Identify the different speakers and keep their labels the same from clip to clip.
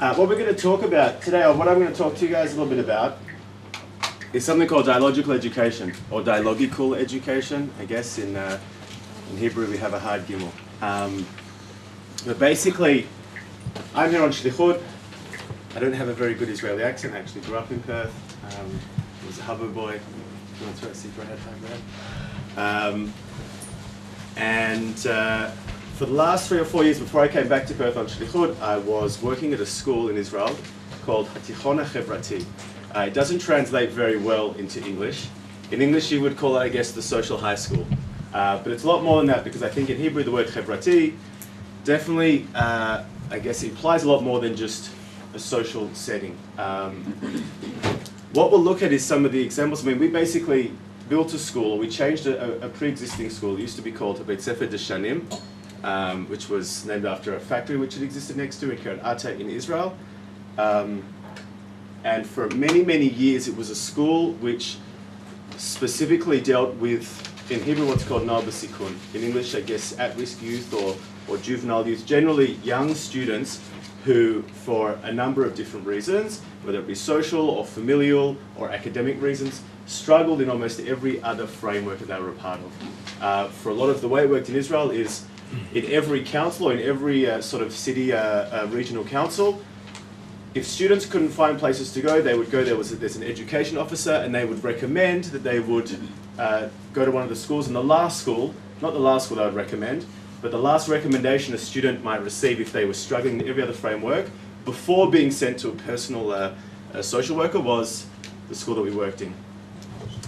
Speaker 1: What we're going to talk about today, or what I'm going to talk to you guys a little bit about, is something called dialogical education, or dialogical education. I guess in Hebrew we have a hard gimel. But basically, I'm here on Shlichut. I don't have a very good Israeli accent. I actually grew up in Perth. I was a Habbo boy. You want to throw a secret head there? For the last 3 or 4 years before I came back to Perth on Shlichut, I was working at a school in Israel called Hatichon HaChevrati. It doesn't translate very well into English. In English you would call it, I guess, the social high school. But it's a lot more than that, because I think in Hebrew the word Chevrati definitely, I guess, implies a lot more than just a social setting. What we'll look at is some of the examples. I mean, we basically built a school, or we changed a pre-existing school. It used to be called Beit Sefer de Shanim, which was named after a factory which had existed next to it, Kiryat Ata in Israel. And for many, many years it was a school which specifically dealt with, in Hebrew, what's called Noar B'Sikun. In English, I guess, at-risk youth or juvenile youth, generally young students who, for a number of different reasons, whether it be social or familial or academic reasons, struggled in almost every other framework that they were a part of. For a lot of the way it worked in Israel is, in every council or in every sort of city regional council, if students couldn't find places to go, they would go, there's an education officer, and they would recommend that they would go to one of the schools. And the last school, not the last school I would recommend, but the last recommendation a student might receive if they were struggling in every other framework, before being sent to a personal social worker, was the school that we worked in.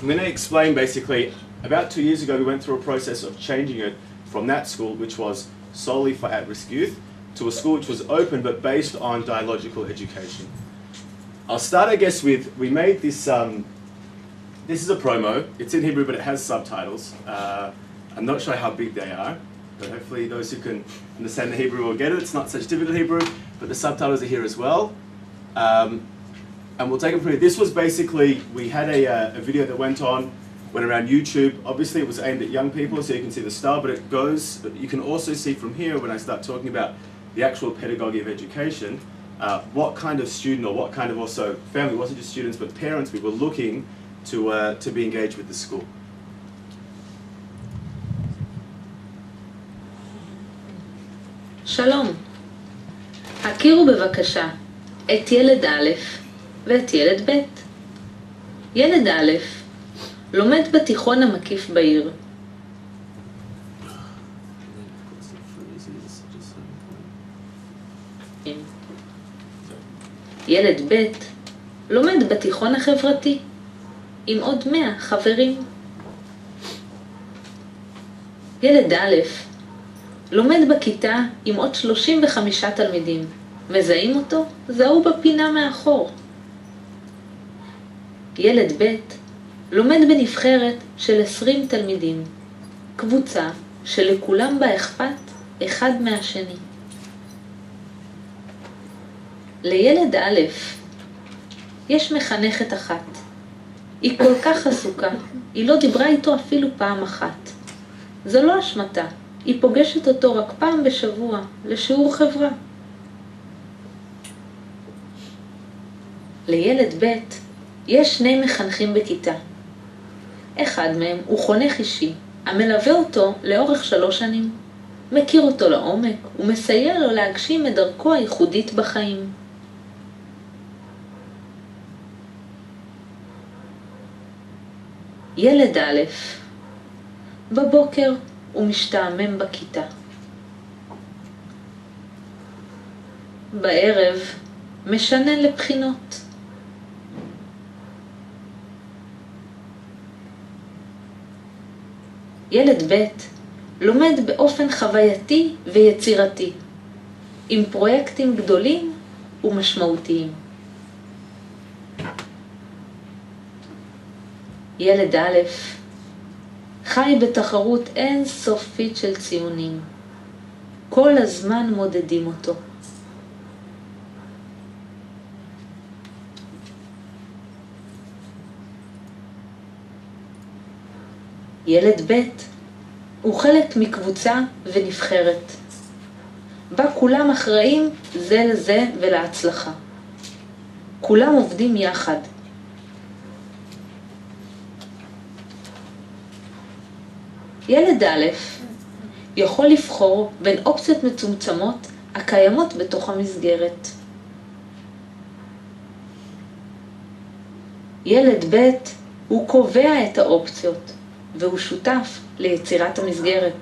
Speaker 1: I'm going to explain basically, about 2 years ago we went through a process of changing it from that school, which was solely for at-risk youth, to a school which was open but based on dialogical education. I'll start, I guess, with, we made this, this is a promo. It's in Hebrew but it has subtitles. I'm not sure how big they are, but hopefully those who can understand the Hebrew will get it. It's not such difficult Hebrew, but the subtitles are here as well. And we'll take it from here. This was basically, we had a video that went around YouTube. Obviously it was aimed at young people, so you can see the style, but it goes, you can also see from here, when I start talking about the actual pedagogy of education, what kind of student, or what kind of also family, it wasn't just students but parents, we were looking to be engaged with the school.
Speaker 2: שלום, הכירו בבקשה את ילד א' ואת ילד ב'. ילד א' לומד בתיכון המקיף בעיר. ילד ב' לומד בתיכון החברתי עם עוד 100 חברים. ילד א' לומד בכיתה עם עוד 35 תלמידים. מזהים אותו? זהו בפינה מאחור. ילד ב' לומד בנבחרת של 20 תלמידים. קבוצה שלכולם בה אכפת אחד מהשני. לילד א' יש מחנכת אחת. היא כל כך עסוקה, היא לא דיברה איתו אפילו פעם אחת. זו לא אשמתה, היא פוגשת אותו רק פעם בשבוע לשיעור חברה. לילד ב' יש 2 מחנכים בכיתה. אחד מהם הוא חונך אישי, המלווה אותו לאורך 3 שנים. מכיר אותו לעומק ומסייע לו להגשים את דרכו הייחודית בחיים. ילד א' בבוקר הוא משתעמם בכיתה. בערב משנן לבחינות. ילד ב' לומד באופן חווייתי ויצירתי, עם פרויקטים גדולים ומשמעותיים. ילד א' חי בתחרות אין סופית של ציונים. כל הזמן מודדים אותו. ילד ב' הוא חלק מקבוצה ונבחרת. בה כולם אחראים זה לזה ולהצלחה. כולם עובדים יחד. ילד א' יכול לבחור בין אופציות מצומצמות הקיימות בתוך המסגרת. ילד ב' הוא קובע את האופציות והוא שותף ליצירת המסגרת.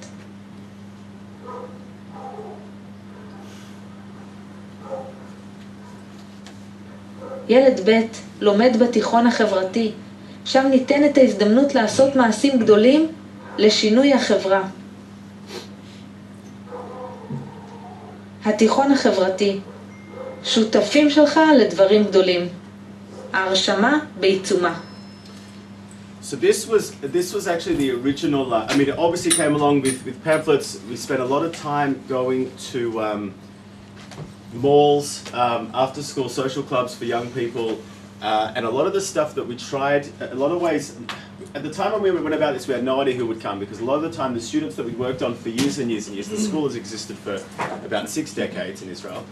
Speaker 2: ילד ב' לומד בתיכון החברתי, שם ניתנת ההזדמנות לעשות מעשים גדולים לשינוי החברה. התיכון החברתי, שותפים שלך לדברים גדולים. ההרשמה בעיצומה.
Speaker 1: So this was actually the original, I mean, it obviously came along with pamphlets. We spent a lot of time going to malls, after school social clubs for young people, and a lot of the stuff that we tried, a lot of ways, at the time when we went about this, we had no idea who would come, because a lot of the time the students that we worked on for years and years and years, the school has existed for about 6 decades in Israel,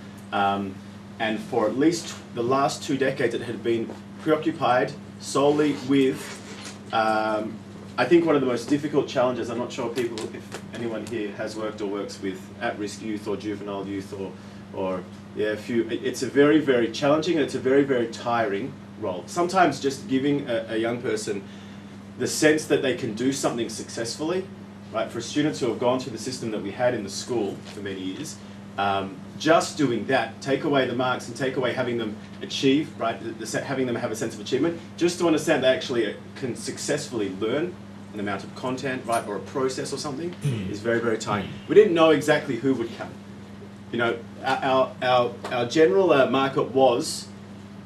Speaker 1: and for at least the last 2 decades it had been preoccupied solely with, I think one of the most difficult challenges, I'm not sure if anyone here has worked or works with at-risk youth or juvenile youth or yeah, it's a very, very challenging and it's a very, very tiring role. Sometimes just giving a young person the sense that they can do something successfully, right? For students who have gone through the system that we had in the school for many years, just doing that, take away the marks and take away having them achieve, right? Having them have a sense of achievement, just to understand they actually can successfully learn an amount of content, right, or a process or something, is very, very tiring. We didn't know exactly who would come. You know, our general market was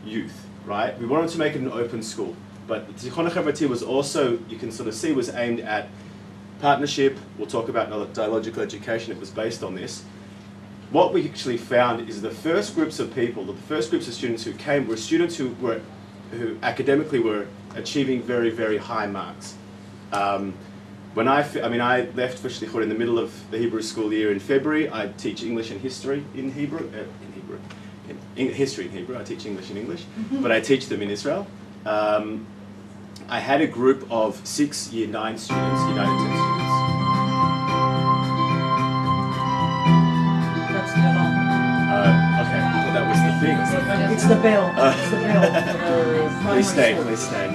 Speaker 1: youth, right? We wanted to make it an open school, but the Tikkun HaChavrati was also, you can sort of see, was aimed at partnership. We'll talk about dialogical education. It was based on this. What we actually found is the first groups of people, the first groups of students who came were students who academically were achieving very, very high marks. When I left for Shlichut in the middle of the Hebrew school year in February. I teach English and history in Hebrew. History in Hebrew. I teach English in English, but I teach them in Israel. I had a group of 6 Year 9 students, Year 9 and 10 students.
Speaker 3: That's the alarm.
Speaker 1: Okay, I thought that was the thing.
Speaker 3: It's the bell. It's the bell.
Speaker 1: Please stay, please stay.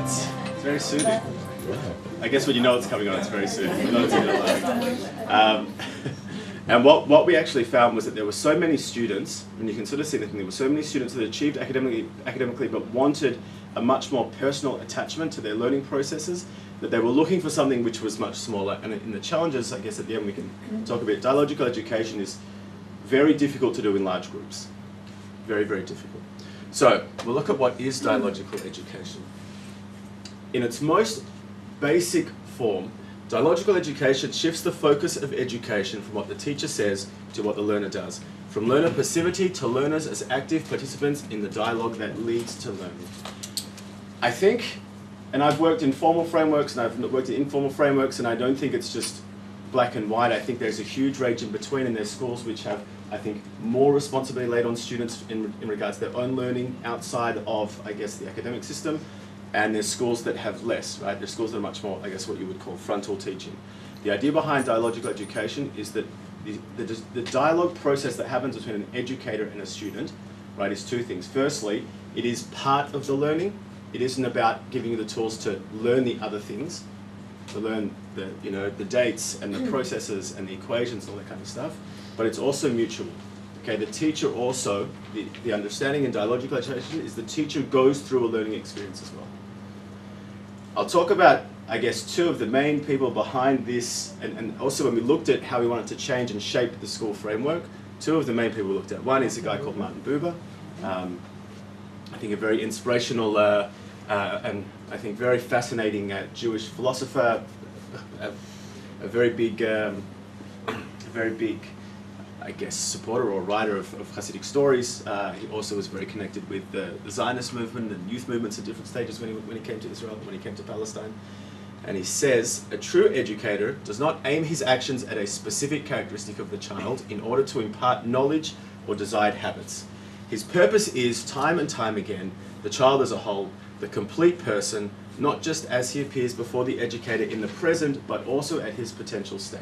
Speaker 1: It's very soothing. I guess when you know it's coming on, it's very soothing. You know it's in your life. And what we actually found was that there were so many students, and you can sort of see that there were so many students that achieved academically but wanted a much more personal attachment to their learning processes, that they were looking for something which was much smaller. And in the challenges, I guess at the end we can talk a bit, dialogical education is very difficult to do in large groups. Very, very difficult. So we'll look at what is dialogical education. In its most basic form, dialogical education shifts the focus of education from what the teacher says to what the learner does, from learner passivity to learners as active participants in the dialogue that leads to learning. I think, and I've worked in formal frameworks and I've worked in informal frameworks, and I don't think it's just black and white. I think there's a huge range in between, and there's schools which have, I think, more responsibility laid on students in regards to their own learning outside of, I guess, the academic system. And there's schools that have less, right? There's schools that are much more, I guess, what you would call frontal teaching. The idea behind dialogical education is that the dialogue process that happens between an educator and a student, right, is two things. Firstly, it is part of the learning. It isn't about giving you the tools to learn the other things, to learn the dates and the processes and the equations and all that kind of stuff, but it's also mutual. Okay, the teacher also, the understanding in dialogical education is the teacher goes through a learning experience as well. I'll talk about, I guess, two of the main people behind this, and also when we looked at how we wanted to change and shape the school framework, two of the main people we looked at. One is a guy called Martin Buber, I think a very inspirational and I think very fascinating Jewish philosopher, a very big, I guess, supporter or writer of Hasidic stories. He also was very connected with the Zionist movement and youth movements at different stages when he came to Israel, when he came to Palestine. And he says, a true educator does not aim his actions at a specific characteristic of the child in order to impart knowledge or desired habits. His purpose is, time and time again, the child as a whole, the complete person, not just as he appears before the educator in the present, but also at his potential state.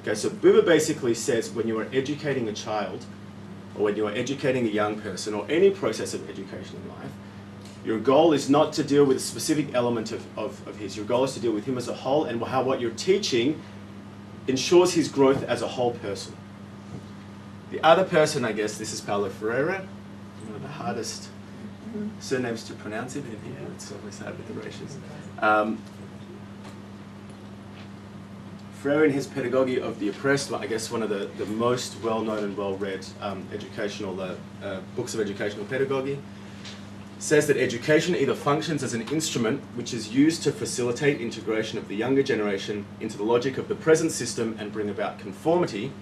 Speaker 1: Okay, so Buber basically says when you are educating a child, or when you are educating a young person, or any process of education in life, your goal is not to deal with a specific element of his. Your goal is to deal with him as a whole and how what you're teaching ensures his growth as a whole person. The other person, I guess, this is Paulo Freire, one of the hardest surnames to pronounce it in here. It's always hard with the ratios. Freire, in his Pedagogy of the Oppressed, I guess one of the most well-known and well-read educational books of educational pedagogy, says that education either functions as an instrument which is used to facilitate integration of the younger generation into the logic of the present system and bring about conformity,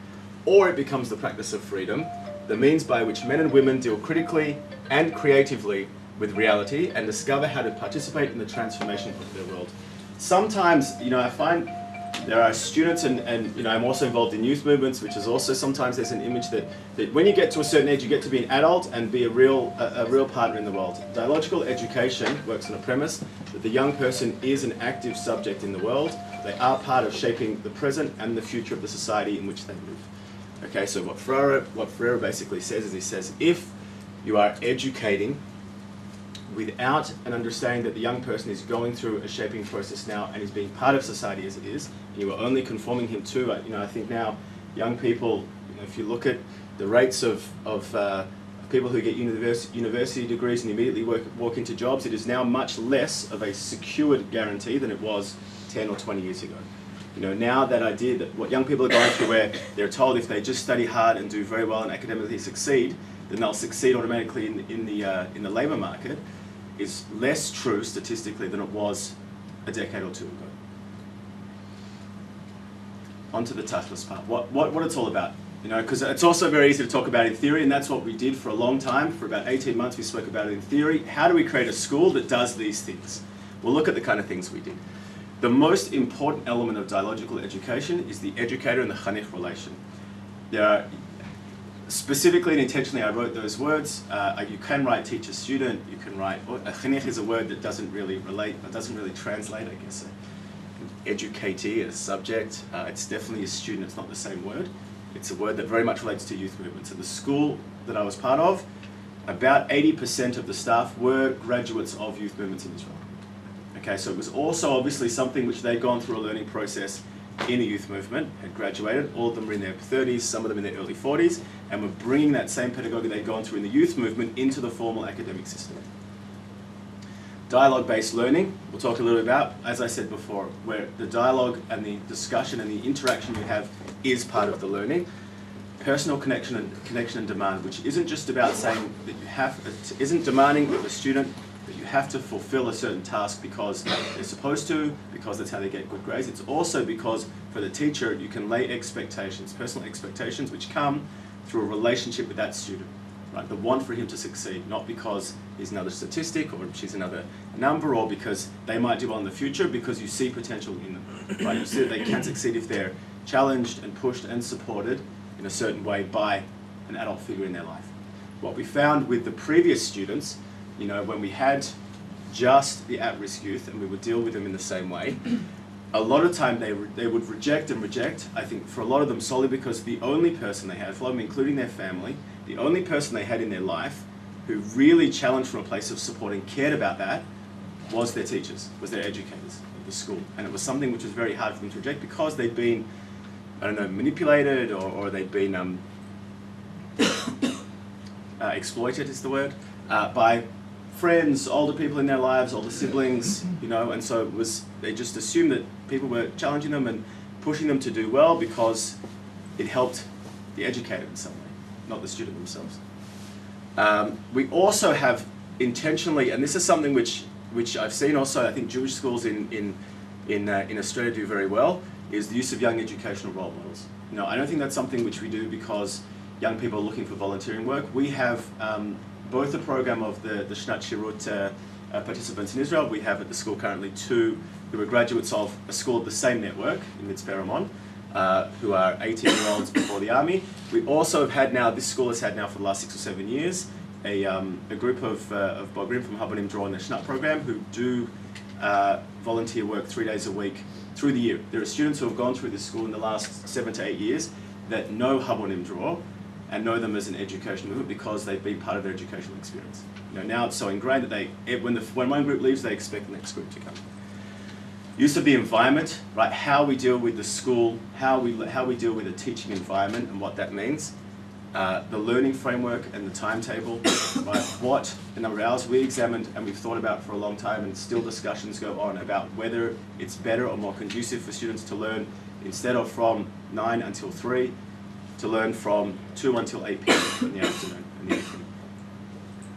Speaker 1: or it becomes the practice of freedom, the means by which men and women deal critically and creatively with reality and discover how to participate in the transformation of their world. Sometimes, I find there are students and I'm also involved in youth movements, which is also sometimes there's an image that when you get to a certain age, you get to be an adult and be a real partner in the world. Dialogical education works on a premise that the young person is an active subject in the world. They are part of shaping the present and the future of the society in which they live. Okay, so what Freire basically says is he says, if you are educating without an understanding that the young person is going through a shaping process now and is being part of society as it is, and you are only conforming him to, I think now young people, if you look at the rates of people who get university degrees and immediately walk into jobs, it is now much less of a secured guarantee than it was 10 or 20 years ago. Now that idea that what young people are going through where they're told if they just study hard and do very well and academically succeed, then they'll succeed automatically in the labour market, is less true statistically than it was a decade or two ago. On to the tachlis part, what it's all about. Because it's also very easy to talk about in theory, and that's what we did for a long time. For about 18 months we spoke about it in theory. How do we create a school that does these things? We'll look at the kind of things we did. The most important element of dialogical education is the educator and the chanich relation. There are, specifically and intentionally, I wrote those words. You can write teacher-student. You can write. A chanich is a word that doesn't really relate, or doesn't really translate. I guess educatee, a subject. It's definitely a student. It's not the same word. It's a word that very much relates to youth movements. At the school that I was part of, about 80% of the staff were graduates of youth movements in Israel. Okay, so it was also obviously something which they'd gone through a learning process in a youth movement, had graduated. All of them were in their 30s, some of them in their early 40s, and were bringing that same pedagogy they'd gone through in the youth movement into the formal academic system. Dialogue-based learning, we'll talk a little bit about, as I said before, where the dialogue and the discussion and the interaction you have is part of the learning. Personal connection and demand, which isn't just about saying that you have, it isn't demanding of a student that you have to fulfill a certain task because they're supposed to, because that's how they get good grades. It's also because for the teacher you can lay expectations, personal expectations, which come through a relationship with that student. Right, the want for him to succeed, not because he's another statistic or she's another number or because they might do well in the future, because you see potential in them. Right? You see that they can succeed if they're challenged and pushed and supported in a certain way by an adult figure in their life. What we found with the previous students, when we had just the at-risk youth and we would deal with them in the same way, a lot of time they would reject, I think for a lot of them solely because the only person they had, for a lot of them including their family, the only person they had in their life who really challenged from a place of support and cared about that was their teachers, was their educators at the school. And it was something which was very hard for them to reject because they'd been, manipulated or they'd been exploited is the word, by friends, older people in their lives, older siblings, and so it was, they just assumed that people were challenging them and pushing them to do well because it helped the educator in some way, not the student themselves. We also have intentionally, and this is something which I've seen also, I think Jewish schools in Australia do very well, is the use of young educational role models. I don't think that's something which we do because young people are looking for volunteering work. We have both the program of the Shnat Shirut participants in Israel. We have at the school currently 2 who are graduates of a school of the same network in Mitzpe Ramon, who are 18-year-olds before the army. We also have had now, this school has had now for the last 6 or 7 years, a group of Bogrim from Habonim Draw in the Schneider program who do volunteer work 3 days a week through the year. There are students who have gone through this school in the last 7 to 8 years that know Habonim Draw and know them as an educational movement because they've been part of their educational experience. You know, now it's so ingrained that when one group leaves, they expect the next group to come. Use of the environment, right? How we deal with the school, how we deal with the teaching environment and what that means. The learning framework and the timetable, right? What the number of hours we examined and we've thought about for a long time, and still discussions go on about whether it's better or more conducive for students to learn instead of from 9 until 3, to learn from 2 until 8 p.m. in the afternoon.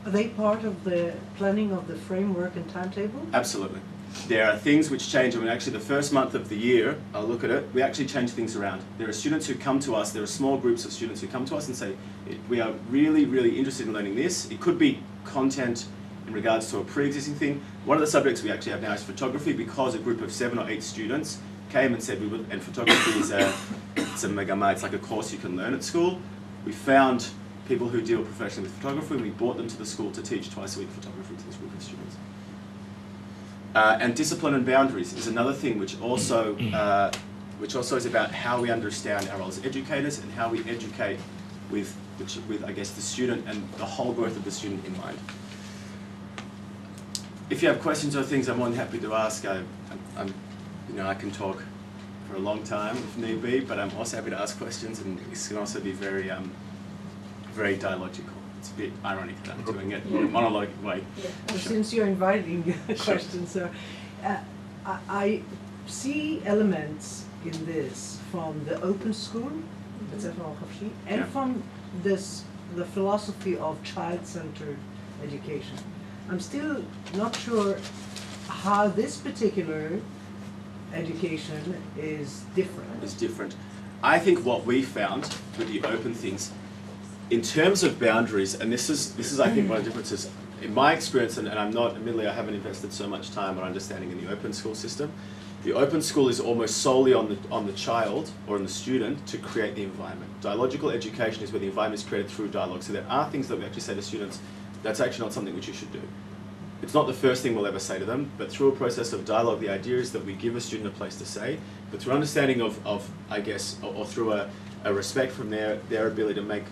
Speaker 3: Are they part of the planning of the framework and timetable?
Speaker 1: Absolutely. There are things which change. I mean, actually, the first month of the year, I'll look at it, we actually change things around. There are students who come to us, there are small groups of students who come to us and say, we are really, really interested in learning this. It could be content in regards to a pre-existing thing. One of the subjects we actually have now is photography, because a group of 7 or 8 students came and said, and photography is it's a megama, it's like a course you can learn at school. We found people who deal professionally with photography, and we brought them to the school to teach twice a week photography to this group of students. And discipline and boundaries is another thing which also is about how we understand our role as educators and how we educate with I guess the student and the whole growth of the student in mind. If you have questions or things, I'm more than happy to ask. I can talk for a long time if need be, but I'm also happy to ask questions, and this can also be very very dialogical. It's a bit ironic that I'm doing it in a monologue way.
Speaker 3: Yeah. Well, since you're inviting questions, so I see elements in this from the open school, and from the philosophy of child-centered education. I'm still not sure how this particular education is different.
Speaker 1: It's different. I think what we found with the open things, in terms of boundaries, and this is I think one of the differences in my experience, and admittedly I haven't invested so much time or understanding in the open school system. The open school is almost solely on the child or on the student to create the environment. Dialogical education is where the environment is created through dialogue. So there are things that we actually say to students, that's actually not something which you should do. It's not the first thing we'll ever say to them, but through a process of dialogue, the idea is that we give a student a place to say, but through understanding of I guess, or through a respect from their ability to make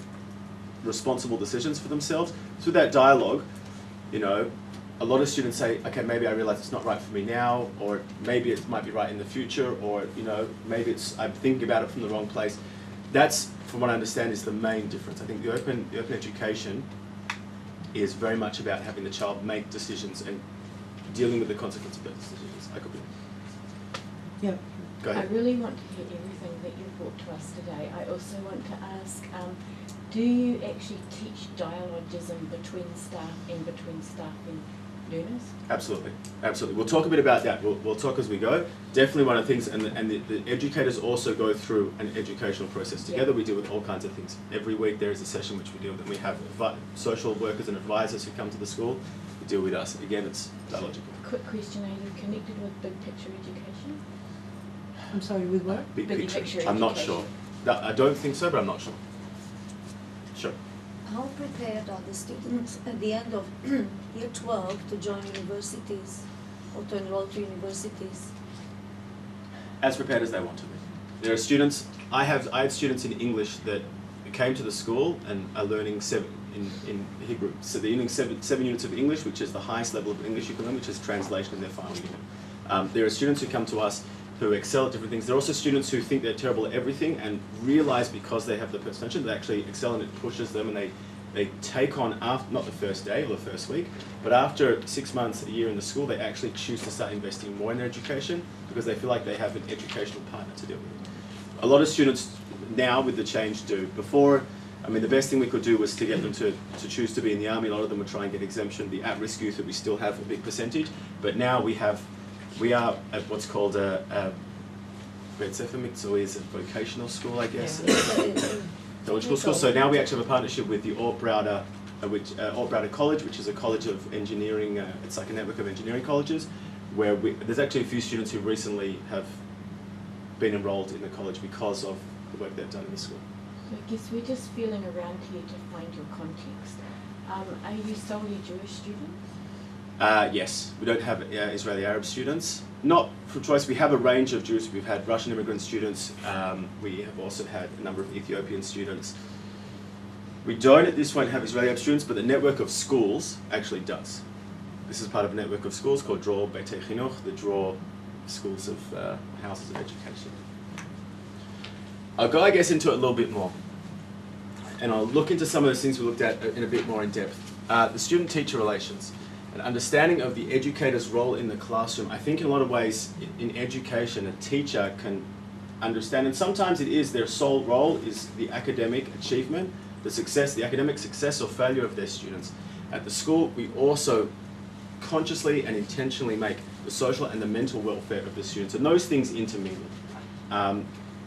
Speaker 1: responsible decisions for themselves. Through that dialogue, a lot of students say, okay, maybe I realize it's not right for me now, or maybe it might be right in the future, or maybe I'm thinking about it from the wrong place. That's, from what I understand, is the main difference. I think the open education is very much about having the child make decisions and dealing with the consequence of those decisions. I could be.
Speaker 3: Yeah.
Speaker 1: Go ahead.
Speaker 4: I really want to hear everything that you've brought to us today. I also want to ask, do you actually teach dialogism between staff and learners?
Speaker 1: Absolutely, absolutely. We'll talk a bit about that. We'll talk as we go. Definitely one of the things, and the educators also go through an educational process. Together we deal with all kinds of things. Every week there is a session which we deal with, and we have social workers and advisors who come to the school to deal with us. Again, it's dialogical.
Speaker 4: Quick question, are you connected with big picture education?
Speaker 3: I'm sorry, with what?
Speaker 1: Big
Speaker 4: Big picture
Speaker 1: I'm not
Speaker 4: education.
Speaker 1: sure. I don't think so, but I'm not sure. Sure.
Speaker 5: How prepared are the students at the end of year 12 to join universities or to enroll to universities?
Speaker 1: As prepared as they want to be. There are students, I had students in English that came to the school and are learning in Hebrew. So they're learning seven units of English, which is the highest level of English you can learn, which is translation in their final unit. There are students who come to us who excel at different things. There are also students who think they're terrible at everything and realize because they have the potential, they actually excel and it pushes them, and they take on, after, not the first day or the first week, but after 6 months, a year in the school, they actually choose to start investing more in their education because they feel like they have an educational partner to deal with. A lot of students now with the change do. Before, I mean, the best thing we could do was to get them to choose to be in the army. A lot of them would try and get exemption. The at-risk youth that we still have a big percentage, but now we are at what's called a Beit Sefer Miktzoi, is a vocational school, I guess. Theological school. So now we actually have a partnership with the Ort Browder Albright College, which is a college of engineering. It's like a network of engineering colleges, where there's actually a few students who recently have been enrolled in the college because of the work they've done in the school.
Speaker 4: So I guess we're just feeling around here to find your context. Are you solely Jewish students?
Speaker 1: Yes, we don't have Israeli Arab students. Not for choice. We have a range of Jews. We've had Russian immigrant students. We have also had a number of Ethiopian students. We don't at this point have Israeli Arab students, but the network of schools actually does. This is part of a network of schools called Dror Beitei Chinuch, the Dror schools of houses of education. I'll go, I guess, into it a little bit more. And I'll look into some of those things we looked at in a bit more in depth. The student-teacher relations. An understanding of the educator's role in the classroom. I think in a lot of ways in education, a teacher can understand, and sometimes it is their sole role is the academic achievement, the academic success or failure of their students. At the school, we also consciously and intentionally make the social and the mental welfare of the students, and those things intermingle.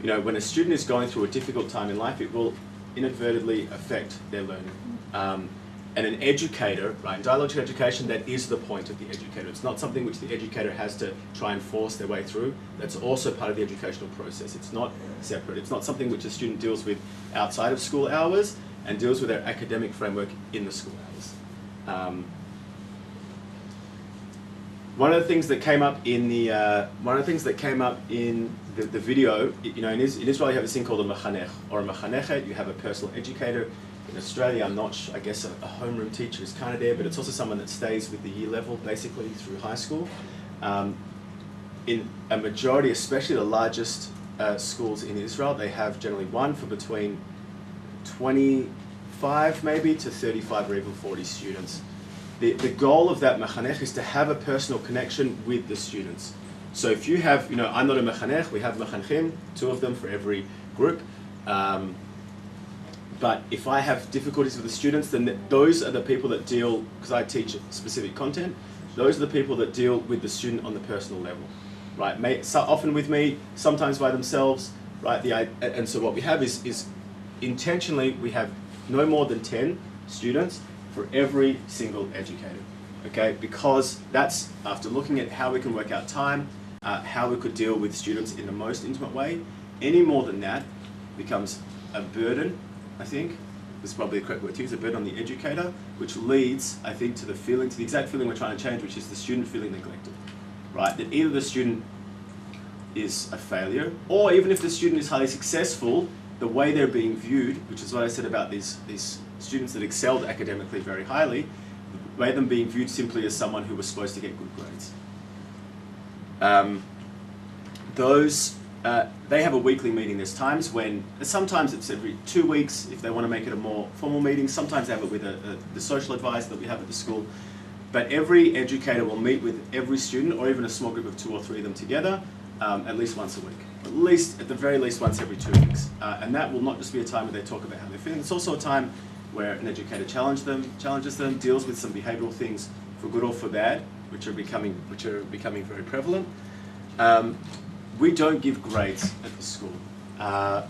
Speaker 1: You know, when a student is going through a difficult time in life, it will inadvertently affect their learning. And an educator, right, in dialogical education, that is the point of the educator. It's not something which the educator has to try and force their way through. That's also part of the educational process. It's not separate. It's not something which a student deals with outside of school hours and deals with their academic framework in the school hours. One of the things that came up in the the video, you know, in Israel you have this thing called a mechanech or a mechanechet. You have a personal educator. In Australia, I'm not sure, I guess a homeroom teacher is kind of there, but it's also someone that stays with the year level basically through high school. In a majority, especially the largest schools in Israel, they have generally one for between 25 maybe to 35 or even 40 students. The goal of that mechanech is to have a personal connection with the students. So if you have, you know, I'm not a mechanech, we have mechanchim, 2 of them for every group. But if I have difficulties with the students, then those are the people that deal, because I teach specific content, those are the people that deal with the student on the personal level, right? So often with me, sometimes by themselves, right? And so what we have is intentionally, we have no more than 10 students for every single educator, okay? Because that's, after looking at how we can work out time, how we could deal with students in the most intimate way, any more than that becomes a burden, I think, is probably the correct word to use, a burden on the educator, which leads, I think, to the exact feeling we're trying to change, which is the student feeling neglected, right? That either the student is a failure, or even if the student is highly successful, the way they're being viewed, which is what I said about these students that excelled academically very highly, the way them being viewed simply as someone who was supposed to get good grades. They have a weekly meeting. There's times when, sometimes it's every 2 weeks if they want to make it a more formal meeting. Sometimes they have it with the social advisor that we have at the school. But every educator will meet with every student, or even a small group of 2 or 3 of them together, at least once a week. At the very least once every 2 weeks. And that will not just be a time where they talk about how they're feeling. It's also a time where an educator challenges them, deals with some behavioural things for good or for bad, which are becoming very prevalent. We don't give grades at the school. There are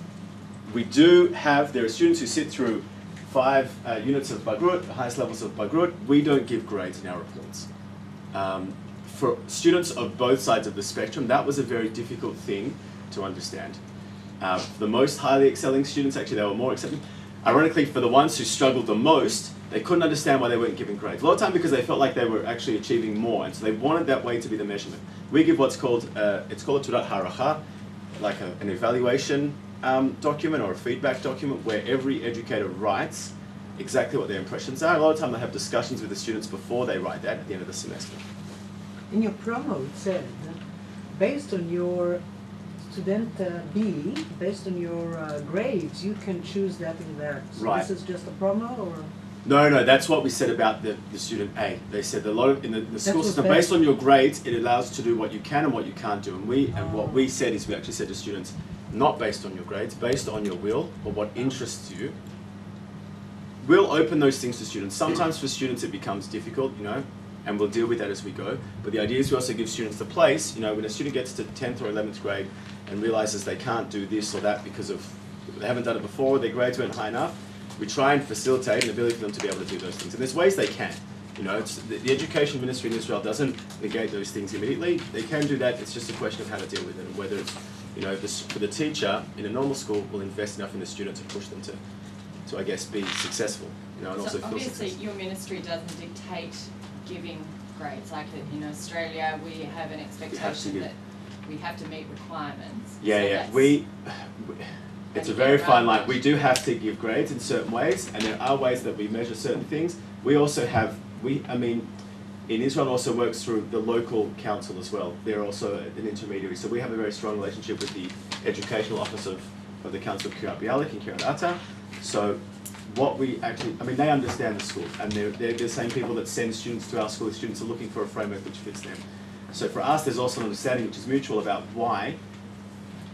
Speaker 1: students who sit through 5 units of Bagrut, the highest levels of Bagrut. We don't give grades in our reports. For students of both sides of the spectrum, that was a very difficult thing to understand. The most highly excelling students, actually, they were more accepting. Ironically, for the ones who struggled the most, they couldn't understand why they weren't given grades. A lot of time because they felt like they were actually achieving more, and so they wanted that way to be the measurement. We give what's called, it's called a Tudat Haracha, like an evaluation document or a feedback document where every educator writes exactly what their impressions are. A lot of time they have discussions with the students before they write that at the end of the semester.
Speaker 3: In your promo, it said, based on your student B, based on your grades, you can choose that and that. So
Speaker 1: right.
Speaker 3: This is just a promo, or?
Speaker 1: No, that's what we said about the student A. They said a lot of, in the school system, based on your grades, it allows you to do what you can and what you can't do. And what we said is, we actually said to students, not based on your grades, based on your will or what interests you. We'll open those things to students. Sometimes for students it becomes difficult, you know, and we'll deal with that as we go. But the idea is we also give students the place, you know, when a student gets to 10th or 11th grade and realizes they can't do this or that because of, they haven't done it before, their grades weren't high enough, we try and facilitate an ability for them to be able to do those things. And there's ways they can. You know, the education ministry in Israel doesn't negate those things immediately. They can do that. It's just a question of how to deal with it, and whether it's, you know, for the teacher in a normal school will invest enough in the student to push them to I guess, be successful. You know, and
Speaker 6: So
Speaker 1: also feel
Speaker 6: obviously
Speaker 1: successful.
Speaker 6: your ministry doesn't dictate giving grades. Like in Australia, we have an expectation that we have to meet requirements.
Speaker 1: Yeah,
Speaker 6: So
Speaker 1: yeah.
Speaker 6: that's-
Speaker 1: It's
Speaker 6: do
Speaker 1: a
Speaker 6: you
Speaker 1: very
Speaker 6: get
Speaker 1: fine
Speaker 6: around
Speaker 1: line.
Speaker 6: that?
Speaker 1: We do have to give grades in certain ways, and there are ways that we measure certain things. We also have, in Israel also works through the local council as well. They're also an intermediary. So we have a very strong relationship with the educational office of the Council of Kiryat Bialik and Kiryat Ata. So what we actually, they understand the school, and they're the same people that send students to our school. The students are looking for a framework which fits them. So for us, there's also an understanding which is mutual about why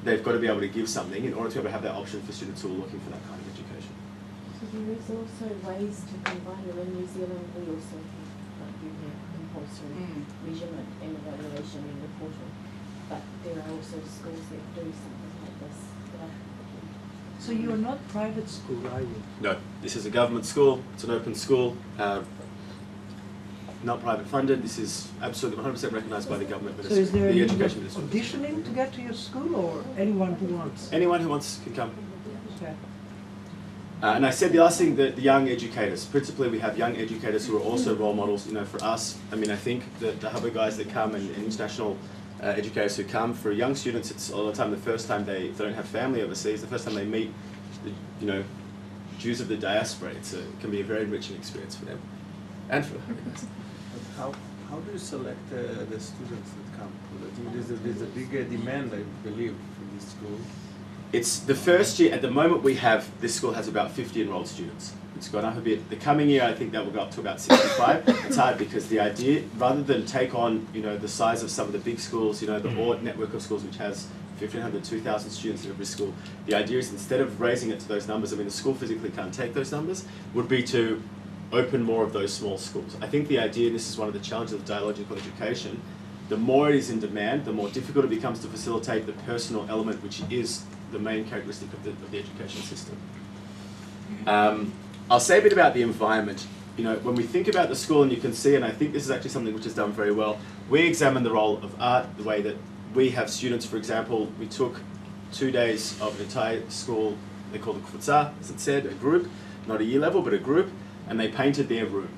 Speaker 1: they've got to be able to give something in order to be able to have that option for students who are looking for that kind of education.
Speaker 4: So there is also ways to combine it. In New Zealand, we also have, like you have compulsory measurement and evaluation and reporting. But there are also schools that do something like this.
Speaker 3: So you are not private school, are you?
Speaker 1: No, this is a government school. It's an open school, not private funded. This is absolutely 100% recognised by the government
Speaker 3: So
Speaker 1: ministry,
Speaker 3: is there
Speaker 1: the
Speaker 3: a
Speaker 1: education ministry.
Speaker 3: auditioning to get to your school, or anyone who wants?
Speaker 1: Anyone who wants can come.
Speaker 3: Okay.
Speaker 1: And I said the last thing, the young educators. Principally, we have young educators who are also role models. You know, for us, I think the Hubba guys that come and international educators who come, for young students, it's all the time the first time they don't have family overseas, the first time they meet the Jews of the diaspora. It can be a very enriching experience for them and for the Hubba guys.
Speaker 7: How do you select the students that come? There's a big demand, I believe, for this school.
Speaker 1: It's the first year. At the moment, this school has about 50 enrolled students. It's gone up a bit. The coming year, I think that will go up to about 65. It's hard because the idea, rather than take on, the size of some of the big schools, the Ord network of schools, which has 1,500, 2,000 students in every school, the idea is, instead of raising it to those numbers, the school physically can't take those numbers, would be to open more of those small schools. I think the idea, and this is one of the challenges of dialogical education, the more it is in demand, the more difficult it becomes to facilitate the personal element, which is the main characteristic of the education system. I'll say a bit about the environment. When we think about the school, and you can see, and I think this is actually something which is done very well, we examine the role of art, the way that we have students, for example, we took 2 days of an entire school, they call it kfutza, as it said, a group, not a year level, but a group, and they painted their room.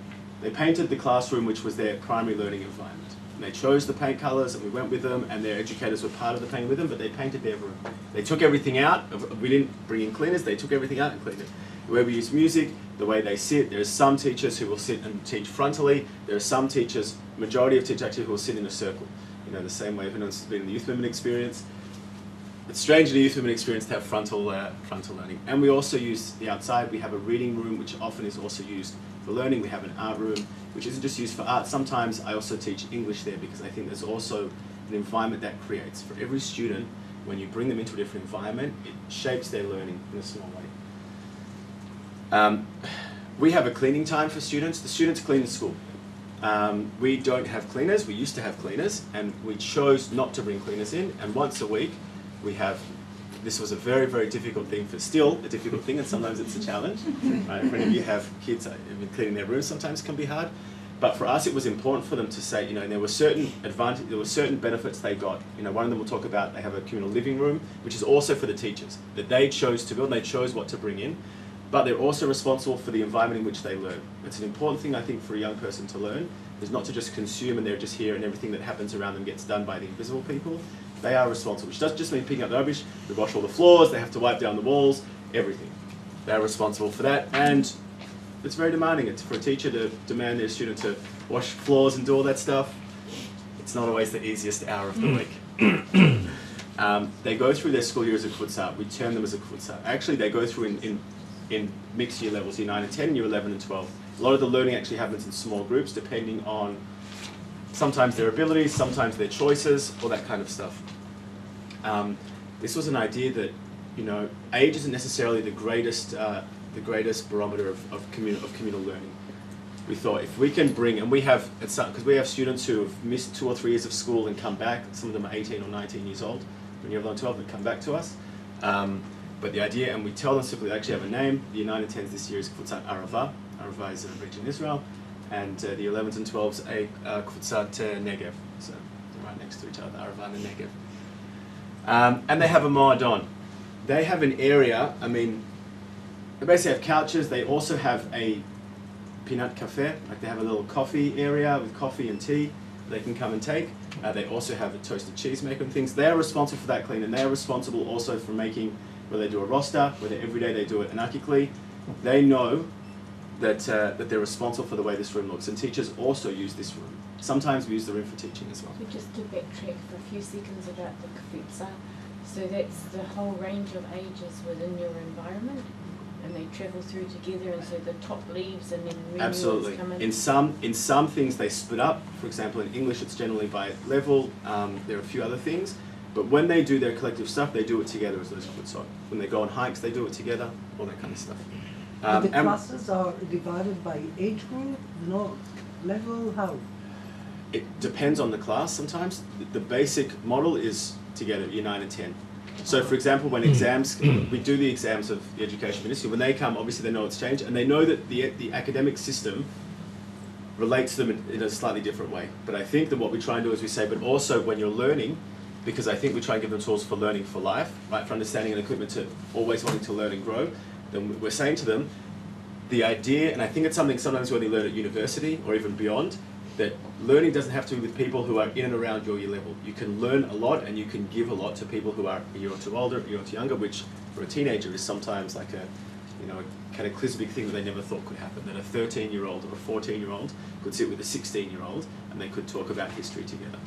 Speaker 1: They painted the classroom, which was their primary learning environment. And they chose the paint colours, and we went with them, and their educators were part of the painting with them, but they painted their room. They took everything out. We didn't bring in cleaners. They took everything out and cleaned it. The way we use music, the way they sit, there are some teachers who will sit and teach frontally. There are some teachers, majority of teachers actually, who will sit in a circle. The same way everyone's been in the youth movement experience. It's strange in the youth movement experience to have frontal learning. And we also use the outside. We have a reading room, which often is also used for learning. We have an art room, which isn't just used for art. Sometimes I also teach English there, because I think there's also an environment that creates. For every student, when you bring them into a different environment, it shapes their learning in a small way. We have a cleaning time for students. The students clean the school. We don't have cleaners. We used to have cleaners, and we chose not to bring cleaners in. And once a week, we have. This was a very, very difficult thing. Still a difficult thing, and sometimes it's a challenge. Right? If any of you have kids, cleaning their rooms sometimes can be hard. But for us, it was important for them to say, there were certain benefits they got. One of them we'll talk about. They have a communal living room, which is also for the teachers, that they chose to build. And they chose what to bring in. But they're also responsible for the environment in which they learn. It's an important thing, I think, for a young person to learn, is not to just consume and they're just here and everything that happens around them gets done by the invisible people. They are responsible, which doesn't just mean picking up the rubbish. They wash all the floors, they have to wipe down the walls, everything. They're responsible for that, and it's very demanding. It's for a teacher to demand their student to wash floors and do all that stuff. It's not always the easiest hour of the week. They go through their school year as a kfutza. We term them as a kfutza. Actually, they go through in mixed year levels, year 9 and 10, year 11 and 12. A lot of the learning actually happens in small groups, depending on sometimes their abilities, sometimes their choices, all that kind of stuff. This was an idea that, age isn't necessarily the greatest barometer of communal learning. We thought if we can bring, and we have, because we have students who have missed 2 or 3 years of school and come back. Some of them are 18 or 19 years old. When you're 11 or 12, they come back to us. But the idea, and we tell them simply, they actually have a name. The 9 and 10s this year is Kvutzat Arava. Arava is a region in Israel. And the 11s and 12s are Kvutzat Negev. So they're right next to each other, Arava and the Negev. And they have a Moadon. They have an area, I mean, they basically have couches. They also have a Pinat Cafe, like they have a little coffee area with coffee and tea they can come and take. They also have a toasted cheese maker and things. They're responsible for that clean, and they're responsible also for making, where they do a roster, whether every day they do it anarchically. They know that, that they're responsible for the way this room looks, and teachers also use this room. Sometimes we use the room for teaching as well.
Speaker 4: So just to backtrack for a few seconds about the kfitza, so that's the whole range of ages within your environment, and they travel through together, and so the top leaves and then renewals
Speaker 1: Absolutely.
Speaker 4: come in.
Speaker 1: In some things they split up. For example, in English it's generally by level. There are a few other things, but when they do their collective stuff, they do it together as those kvutzot. When they go on hikes, they do it together. All that kind of stuff.
Speaker 3: The
Speaker 1: and
Speaker 3: classes are divided by age group, no level, how?
Speaker 1: it depends on the class. Sometimes the basic model is together, year 9 and 10. So, for example, when exams, we do the exams of the Education Ministry. When they come, obviously they know it's changed, and they know that the academic system relates to them in a slightly different way. But I think that what we try and do is we say, but also when you're learning, because I think we try and give them tools for learning for life, right, for understanding and equipment to always wanting to learn and grow, then we're saying to them, the idea, and I think it's something sometimes when you learn at university or even beyond, that learning doesn't have to be with people who are in and around your year level. You can learn a lot and you can give a lot to people who are a year or two older, a year or two younger, which for a teenager is sometimes like a, you know, a cataclysmic thing that they never thought could happen. That a 13-year-old or a 14-year-old could sit with a 16-year-old and they could talk about history together.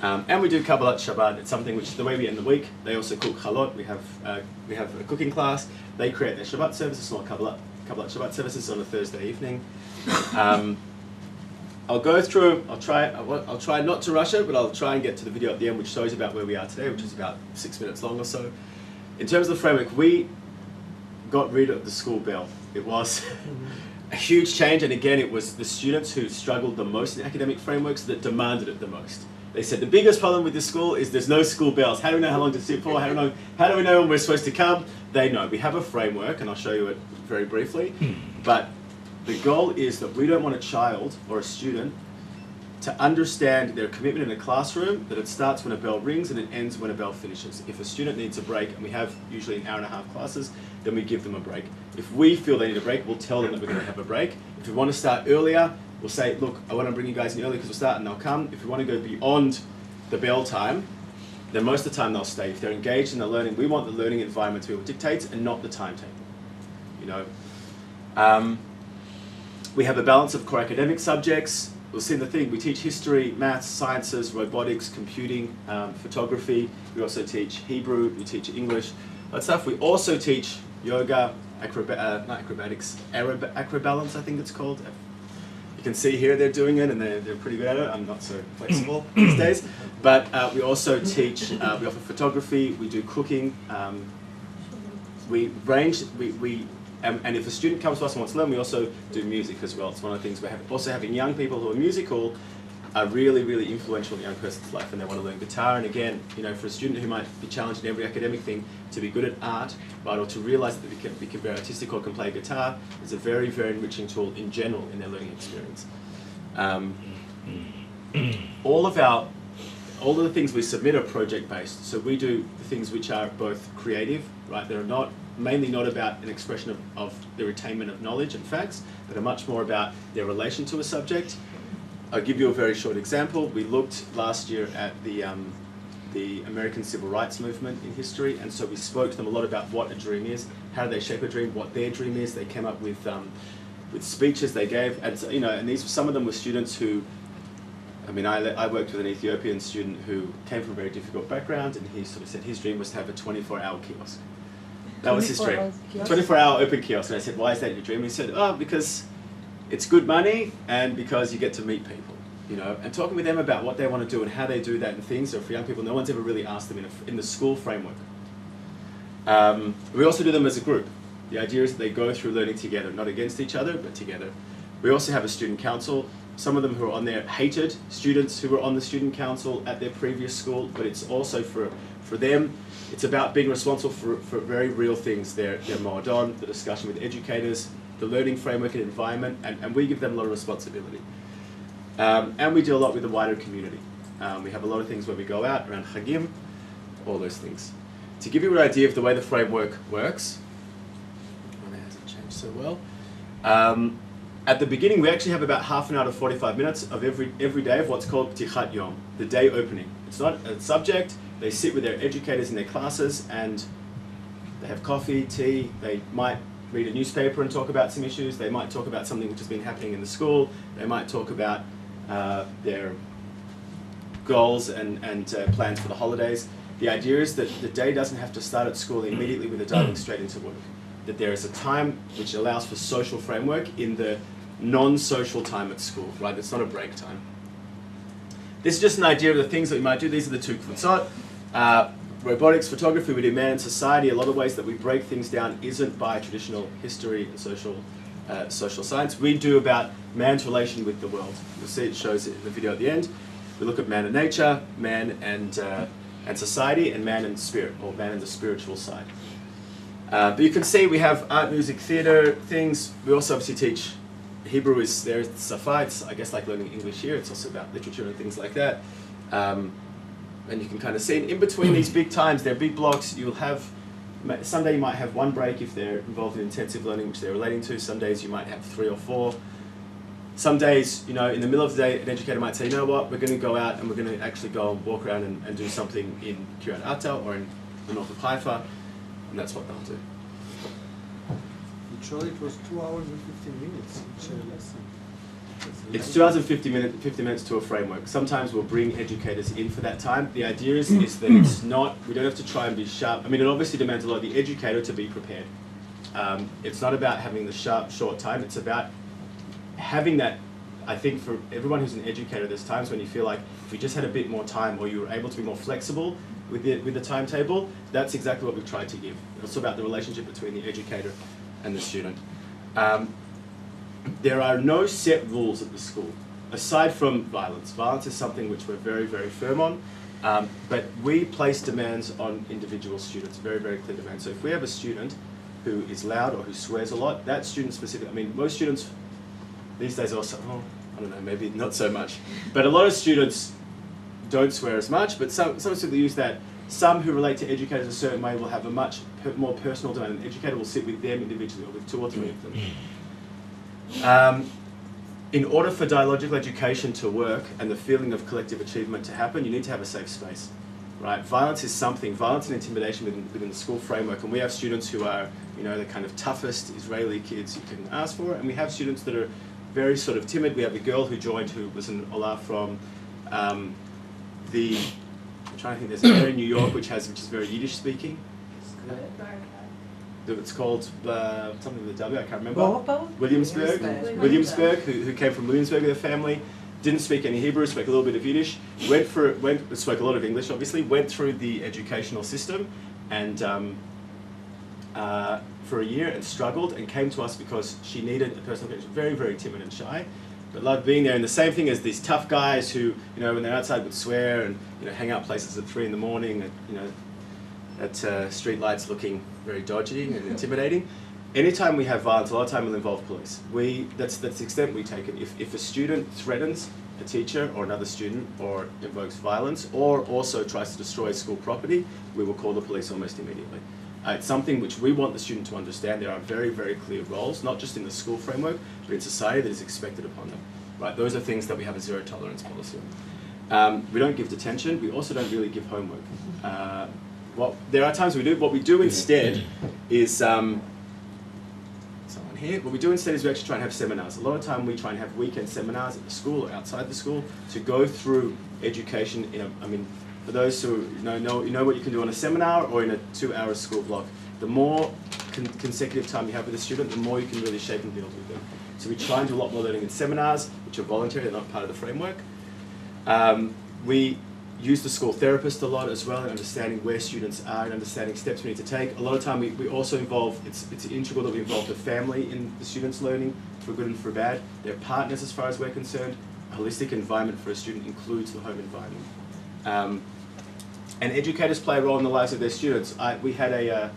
Speaker 1: And we do Kabbalat Shabbat. It's something which, the way we end the week, they also cook chalot. We have a cooking class. They create their Shabbat services, small Kabbalat Shabbat services on a Thursday evening. I'll go through, I'll try not to rush it, but I'll try and get to the video at the end which shows about where we are today, which is about 6 minutes long or so. In terms of the framework, we got rid of the school bell. It was a huge change, and again, it was the students who struggled the most in academic frameworks that demanded it the most. They said the biggest problem with this school is there's no school bells. How do we know how long to sit for? How do we know when we're supposed to come? They know. We have a framework, and I'll show you it very briefly, but the goal is that we don't want a child or a student to understand their commitment in a classroom, that it starts when a bell rings and it ends when a bell finishes. If a student needs a break, and we have usually an hour-and-a-half classes, then we give them a break. If we feel they need a break, we'll tell them that we're going to have a break. If we want to start earlier, we'll say, look, I want to bring you guys in early because we'll start and they'll come. If we want to go beyond the bell time, then most of the time they'll stay. If they're engaged in the learning, we want the learning environment to be what dictates and not the timetable. You know. We have a balance of core academic subjects. We'll see the thing, we teach history, maths, sciences, robotics, computing, photography. We also teach Hebrew, we teach English, that stuff. We also teach yoga, not acrobatics, acrobalance, I think it's called. You can see here they're doing it and they're pretty good at it. I'm not so flexible these days. But we also teach, we offer photography, we do cooking. And if a student comes to us and wants to learn, we also do music as well. It's one of the things we're also having young people who are musical are really, really influential in a young person's life, and they want to learn guitar. And again, you know, for a student who might be challenged in every academic thing, to be good at art, right, or to realise that they can be very artistic or can play guitar, is a very, very enriching tool in general in their learning experience. All of the things we submit are project-based. So we do the things which are both creative, right? They're mainly not about an expression of the retainment of knowledge and facts, but are much more about their relation to a subject. I'll give you a very short example. We looked last year at the American Civil Rights Movement in history, and so we spoke to them a lot about what a dream is, how do they shape a dream, what their dream is. They came up with speeches they gave, and so, you know, and some of them were students who, I mean, I worked with an Ethiopian student who came from a very difficult background, and he sort of said his dream was to have a 24-hour kiosk. That was his dream. 24-hour open kiosk. And I said, why is that your dream? He said, oh, because it's good money and because you get to meet people, you know. And talking with them about what they want to do and how they do that and things. So for young people, no one's ever really asked them in the school framework. We also do them as a group. The idea is that they go through learning together, not against each other, but together. We also have a student council. some of them who are on there hated students who were on the student council at their previous school, but it's also for them, it's about being responsible for very real things. Their Moadon, the discussion with educators, the learning framework and environment, and we give them a lot of responsibility. And we do a lot with the wider community. We have a lot of things where we go out around Chagim, all those things. To give you an idea of the way the framework works, it hasn't changed so well. At the beginning, we actually have about half an hour to 45 minutes of every day of what's called Ptichat Yom, the day opening. It's not a subject. They sit with their educators in their classes and they have coffee, tea. They might read a newspaper and talk about some issues. They might talk about something which has been happening in the school. They might talk about their goals and plans for the holidays. The idea is that the day doesn't have to start at school immediately with a diving straight into work. That there is a time which allows for social framework in the non-social time at school, right? It's not a break time. This is just an idea of the things that we might do. These are the two kvutzot. Robotics, photography, we do man and society. A lot of ways that we break things down isn't by traditional history and social science. We do about man's relation with the world. You'll see it shows it in the video at the end. We look at man and nature, man and society, and man and spirit, or man and the spiritual side. But you can see we have art, music, theatre, things. We also obviously teach Hebrew is there, Safa, it's I guess like learning English here. It's also about literature and things like that. And you can kind of see in between these big times, they're big blocks. You'll have, someday you might have one break if they're involved in intensive learning, which they're relating to. Some days you might have 3 or 4. Some days, you know, in the middle of the day, an educator might say, you know what, we're going to go out and we're going to actually go and walk around and do something in Kiryat Ata or in the north of Haifa, and that's what they'll do.
Speaker 7: It showed it was 2 hours and 15 minutes each lesson.
Speaker 1: It's 2 hours and 50 minutes to a framework. Sometimes we'll bring educators in for that time. The idea is that it's not, we don't have to try and be sharp. I mean, it obviously demands a lot of the educator to be prepared. It's not about having the sharp, short time. It's about having that. I think for everyone who's an educator, there's times when you feel like if you just had a bit more time or you were able to be more flexible with the timetable, that's exactly what we've tried to give. It's about the relationship between the educator and the student. There are no set rules at the school, aside from violence. Violence is something which we're very, very firm on, but we place demands on individual students, very, very clear demands. So if we have a student who is loud or who swears a lot, that student specific, I mean, most students these days also, oh, I don't know, maybe not so much, but a lot of students don't swear as much, but some simply use that. Some who relate to educators a certain way will have a much more personal demand. An educator will sit with them individually or with 2 or 3 of them. In order for dialogical education to work and the feeling of collective achievement to happen, you need to have a safe space, right? Violence is something, violence and intimidation within the school framework, and we have students who are, you know, the kind of toughest Israeli kids you can ask for, and we have students that are very sort of timid. We have a girl who joined who was an Ola from I'm trying to think, there's an area in New York which is very Yiddish speaking. It's called something with a W, I can't remember. Williamsburg, who came from Williamsburg with a family, didn't speak any Hebrew, spoke a little bit of Yiddish, spoke a lot of English obviously, went through the educational system and for a year and struggled and came to us because she needed a personal connection, very, very timid and shy, but loved being there. And the same thing as these tough guys who, you know, when they're outside would swear and, you know, hang out places at 3 in the morning, and, you know, at street lights looking very dodgy and intimidating. Anytime we have violence, a lot of time will involve police. That's the extent we take it. If a student threatens a teacher or another student or invokes violence or also tries to destroy school property, we will call the police almost immediately. It's something which we want the student to understand. There are very, very clear roles, not just in the school framework, but in society that is expected upon them. Right? Those are things that we have a zero tolerance policy on. We don't give detention. We also don't really give homework. There are times we do. What we do instead is, someone here, what we do instead is we actually try and have seminars. A lot of time we try and have weekend seminars at the school or outside the school to go through education I mean, for those who know what you can do on a seminar or in a 2-hour school block. The more consecutive time you have with a student, the more you can really shape and build with them. So we try and do a lot more learning in seminars, which are voluntary, they're not part of the framework. We use the school therapist a lot as well in understanding where students are and understanding steps we need to take. A lot of time we also involve, it's integral that we involve the family in the students' learning, for good and for bad, their partners as far as we're concerned. A holistic environment for a student includes the home environment. And educators play a role in the lives of their students. We had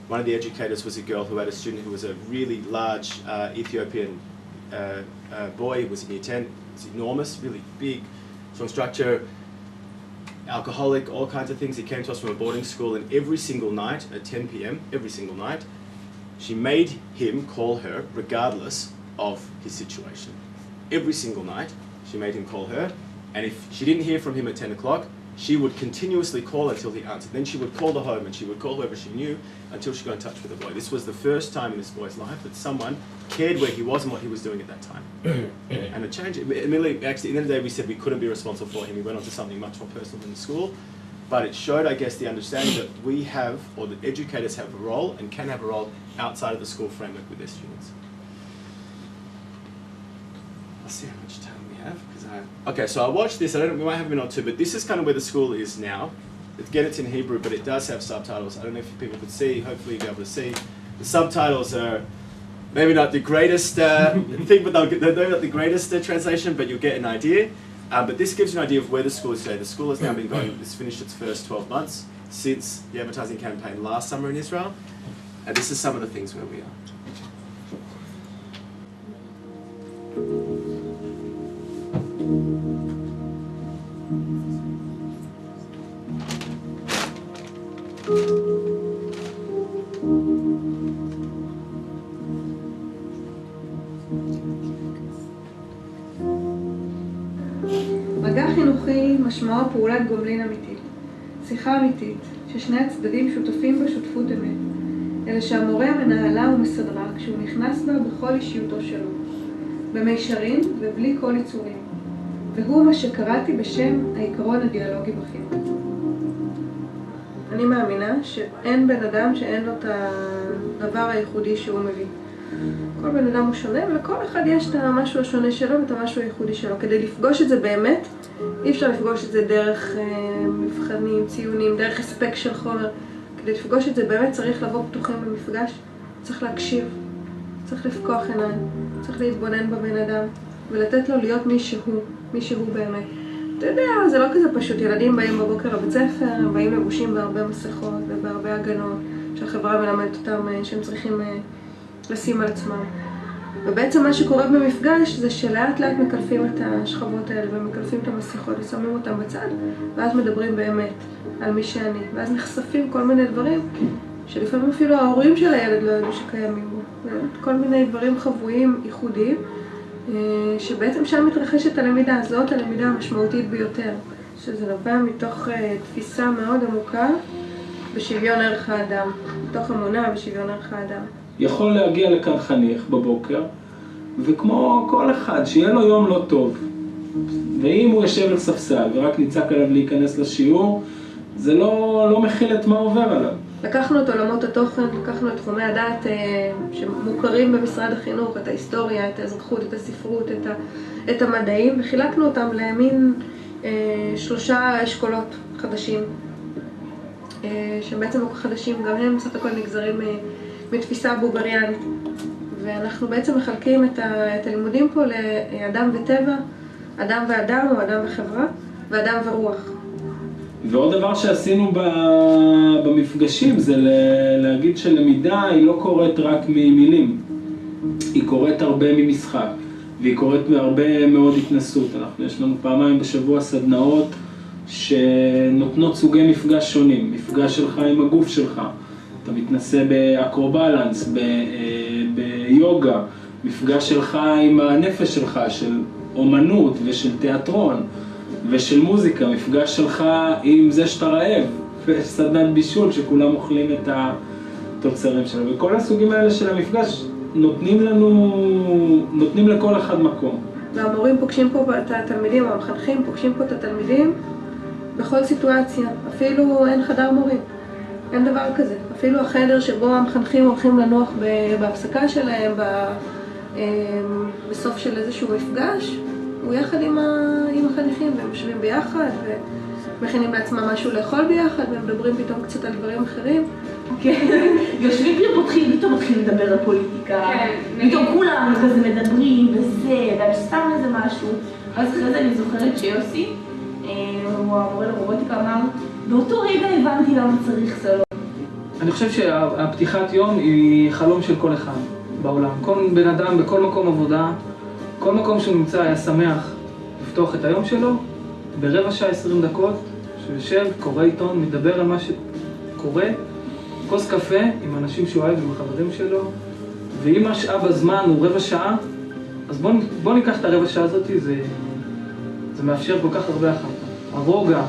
Speaker 1: one of the educators was a girl who had a student who was a really large Ethiopian boy. He was in year 10. It was enormous, really big, strong structure, alcoholic, all kinds of things. He came to us from a boarding school, and every single night at 10 p.m., every single night, she made him call her regardless of his situation. Every single night, she made him call her, and if she didn't hear from him at 10 o'clock, she would continuously call until he answered. Then she would call the home, and she would call whoever she knew until she got in touch with the boy. This was the first time in this boy's life that someone cared where he was and what he was doing at that time. And it changed. Immediately, actually, at the end of the day, we said we couldn't be responsible for him. He went on to something much more personal than the school. But it showed, I guess, the understanding that we have, or that educators have a role and can have a role outside of the school framework with their students. I'll see how much time we have. Okay, so I watched this. We might have a minute or two, but this is kind of where the school is now. Again, it's in Hebrew, but it does have subtitles. I don't know if people could see. Hopefully, you'll be able to see. The subtitles are maybe not the greatest thing, but they're not the greatest translation, but you'll get an idea. But this gives you an idea of where the school is today. The school has now been going, it's finished its first 12 months since the advertising campaign last summer in Israel. And this is some of the things where we are.
Speaker 8: מגע חינוכי משמעו פעולת גומלין אמיתית, שיחה אמיתית, ששני הצדדים שותפים בשותפות אמת, אלא שהמורה מנהלה ומסדרה כשהוא נכנס בה בכל אישיותו שלו, במישרין ובלי כל יצורים, והוא מה שקראתי בשם העיקרון הדיאלוגי בחינוך. אני מאמינה שאין בן אדם שאין לו את הדבר הייחודי שהוא מביא. כל בן אדם הוא שונה, ולכל אחד יש את המשהו השונה שלו ואת המשהו הייחודי שלו. כדי לפגוש את זה באמת, אי אפשר לפגוש את זה דרך מבחנים, ציונים, דרך הספק של חומר. כדי לפגוש את זה באמת צריך לבוא פתוחים במפגש, צריך להקשיב, צריך לפקוח עיניים, צריך להתבונן בבן אדם, ולתת לו להיות מי שהוא באמת. אתה יודע, זה לא כזה פשוט. ילדים באים בבוקר לבית ספר, הם באים לבושים בהרבה מסכות ובהרבה הגנות, שהחברה מלמדת אותם שהם צריכים לשים על עצמם. ובעצם מה שקורה במפגש זה שלאט לאט מקלפים את השכבות האלה ומקלפים את המסכות ושמים אותם בצד, ואז מדברים באמת על מי שאני, ואז נחשפים כל מיני דברים שלפעמים אפילו ההורים של הילד לא ידעו שקיימים בו. כל מיני דברים חבויים, ייחודיים, שבעצם שם מתרחשת הלמידה. זאת הלמידה המשמעותית ביותר, שזה נובע מתוך תפיסה מאוד עמוקה בשוויון ערך האדם, מתוך אמונה בשוויון ערך האדם.
Speaker 9: יכול להגיע לכאן חניך בבוקר, וכמו כל אחד, שיהיה לו יום לא טוב, ואם הוא יושב על ספסל ורק ניצק עליו להיכנס לשיעור, זה לא מכיל את מה עובר עליו.
Speaker 8: לקחנו את עולמות התוכן, לקחנו את תחומי הדעת שמוכרים במשרד החינוך, את ההיסטוריה, את האזרחות, את הספרות, את המדעים, וחילקנו אותם למין 3 אשכולות חדשים, שבעצם לא חדשים, גם הם סך הכל נגזרים מתפיסה בולגריאנית. ואנחנו בעצם מחלקים את הלימודים פה לאדם וטבע, אדם ואדם או אדם וחברה, ואדם ורוח.
Speaker 9: ועוד דבר שעשינו במפגשים זה להגיד שלמידה היא לא קורית רק ממילים, היא קורית הרבה ממשחק, והיא קורית מהרבה מאוד התנסות. יש לנו פעמיים בשבוע סדנאות שנותנות סוגי מפגש שונים, מפגש שלך עם הגוף שלך, אתה מתנסה באקרובלנס, ביוגה, מפגש שלך עם הנפש שלך, של אומנות ושל תיאטרון ושל מוזיקה, מפגש שלך עם זה שאתה רעב, וסדנת בישול שכולם אוכלים את התוצרים שלנו. וכל הסוגים האלה של המפגש נותנים לכל אחד מקום.
Speaker 8: והמורים פוגשים פה את התלמידים, המחנכים פוגשים פה את התלמידים בכל סיטואציה. אפילו אין חדר מורים. אין דבר כזה. אפילו החדר שבו המחנכים הולכים לנוח בהפסקה שלהם, בסוף של איזשהו מפגש, הוא יחד עם החניכים, והם יושבים ביחד, מכינים לעצמם משהו לאכול ביחד, ומדברים פתאום קצת על דברים אחרים.
Speaker 10: כן, יושבים פתאום מתחילים לדבר על פוליטיקה, פתאום כולם כזה מדברים וזה, גם סתם איזה משהו. אז אחרי זה אני זוכרת שיוסי, הוא המורה לרובוטיקה, אמר, באותו רגע הבנתי למה צריך סלון.
Speaker 9: אני חושב שהפתיחת יום היא חלום של כל אחד בעולם. כל בן אדם בכל מקום עבודה, כל מקום שהוא נמצא היה שמח לפתוח את היום שלו, ברבע שעה 20 דקות, שהוא יושב, קורא עיתון, מדבר על מה שקורה, כוס קפה עם אנשים שהוא אוהב, עם החברים שלו, ואם משאב הזמן הוא רבע שעה, אז בוא ניקח את הרבע שעה הזאת, זה מאפשר כל כך הרבה אחר כך. הרוגע,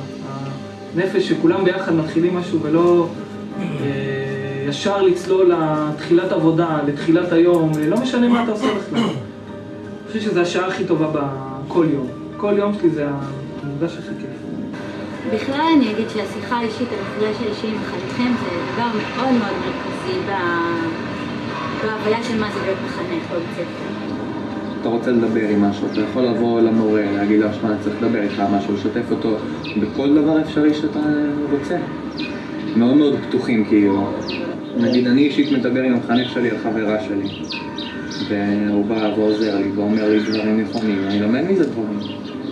Speaker 9: הנפש שכולם ביחד מתחילים משהו ולא ישר לצלול לתחילת עבודה, לתחילת היום, לא משנה מה אתה עושה בכלל. אני חושב שזו השעה הכי טובה בכל יום. כל יום שלי זה המפגש הכי כיף.
Speaker 11: בכלל אני אגיד שהשיחה האישית, המפגש האישי עם חניכם זה דבר מאוד מאוד מרכזי בהוויה של מה זה להיות מחנך או בית ספר.
Speaker 12: אתה רוצה לדבר עם משהו, אתה יכול לבוא למורה, להגיד לו שאני צריך לדבר איתך משהו, לשתף אותו בכל דבר אפשרי שאתה רוצה. מאוד מאוד פתוחים כאילו. נגיד, אני אישית מדבר עם המחנך שלי על חברה שלי, והוא בא ועוזר לי ואומר לי דברים נכונים, אני לומד מזה דברים.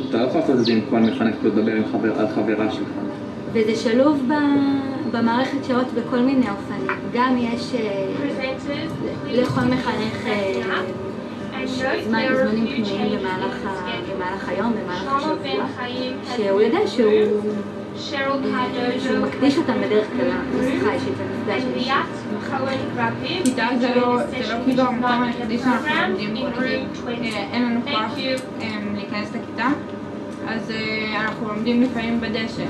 Speaker 12: אתה לא יכול לעשות את זה עם כל מחנך לדבר על חברה שלך.
Speaker 11: וזה שלוב במערכת שעות בכל מיני אופנים. גם יש לכל מחנך זמנים פנויים במהלך היום, במהלך השבוע, שהוא יודע שהוא מקדיש אותם בדרך כלל לשיחה אישית למפגש אישי.
Speaker 8: כיתה זה לא כאילו המקום היחידי שאנחנו לומדים בו, נגיד אין לנו כוח להיכנס לכיתה, אז אנחנו לומדים לפעמים בדשא.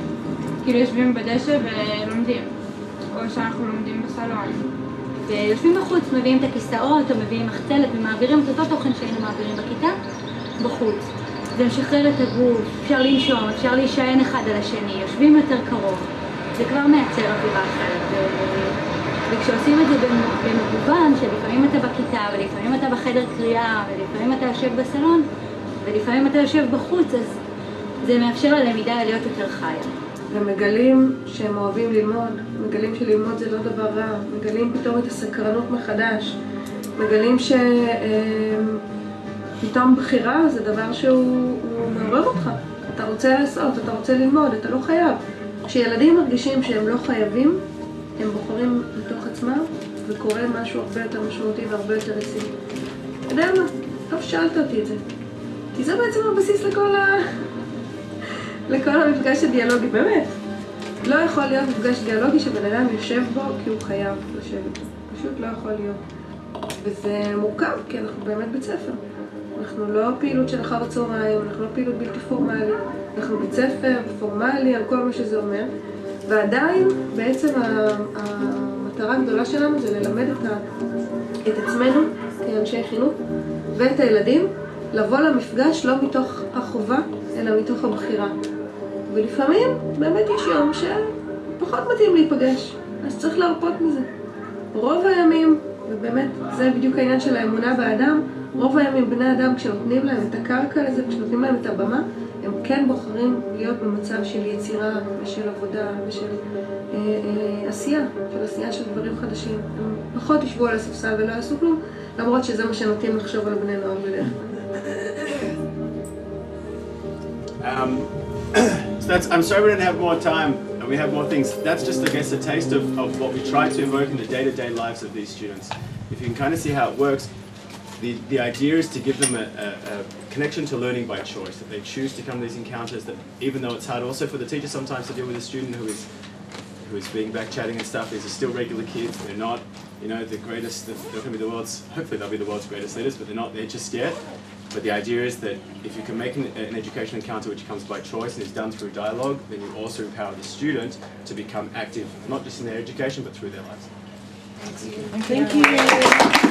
Speaker 8: כאילו יושבים בדשא ולומדים, או שאנחנו לומדים בסלון.
Speaker 11: ויושבים בחוץ, מביאים את הכיסאות או מביאים מחצלת ומעבירים את אותו תוכן שהיינו מעבירים בכיתה בחוץ. זה משחרר את הגוף, אפשר לנשום, אפשר להישען אחד על השני, יושבים יותר קרוב. זה כבר מייצר אווירה אחרת. וכשעושים את זה במגוון, שלפעמים אתה בכיתה ולפעמים אתה בחדר קריאה ולפעמים אתה יושב בסלון ולפעמים אתה יושב בחוץ, אז זה מאפשר ללמידה להיות יותר חיה.
Speaker 8: ומגלים שהם אוהבים ללמוד, מגלים שללמוד זה לא דבר רע, מגלים פתאום את הסקרנות מחדש, מגלים שפתאום בחירה זה דבר שהוא מעורר אותך. אתה רוצה לעשות, אתה רוצה ללמוד, אתה לא חייב. כשילדים מרגישים שהם לא חייבים, הם בוחרים בתוך עצמם וקורה משהו הרבה יותר משמעותי והרבה יותר רציני. אתה יודע מה? טוב שאלת אותי את זה. כי זה בעצם הבסיס לכל המפגש הדיאלוגי, באמת. לא יכול להיות מפגש דיאלוגי שבן אדם יושב בו כי הוא חייב לשבת. פשוט לא יכול להיות. וזה מורכב, כי אנחנו באמת בית ספר. אנחנו לא פעילות של אחר הצהריים, אנחנו לא פעילות בלתי פורמלית. אנחנו בית ספר פורמלי על כל מה שזה אומר. ועדיין, בעצם המטרה הגדולה שלנו זה ללמד את עצמנו כאנשי חינוך ואת הילדים לבוא למפגש לא מתוך החובה, אלא מתוך הבחירה. ולפעמים באמת יש יום שפחות מתאים להיפגש, אז צריך להרפות מזה. רוב הימים, ובאמת זה בדיוק העניין של האמונה באדם, רוב הימים בני אדם כשנותנים להם את הקרקע לזה, כשנותנים להם את הבמה, הם כן בוחרים להיות במצב של יצירה ושל עבודה ושל עשייה, של דברים חדשים. הם פחות ישבו על הספסל ולא יעשו כלום, למרות שזה מה שנותנים לחשוב על בני נוער בדרך
Speaker 1: כלל. I'm sorry we don't have more time and we have more things. That's just, I guess, a taste of what we try to evoke in the day-to-day lives of these students. If you can kind of see how it works, the idea is to give them a connection to learning by choice, that they choose to come to these encounters, that even though it's hard also for the teacher sometimes to deal with a student who is being back chatting and stuff, these are still regular kids, they're not, you know, the greatest, they're going to be the world's, hopefully they'll be the world's greatest leaders, but they're not there just yet. But the idea is that if you can make an education encounter which comes by choice and is done through dialogue, then you also empower the student to become active, not just in their education, but through their lives.
Speaker 3: Thank you.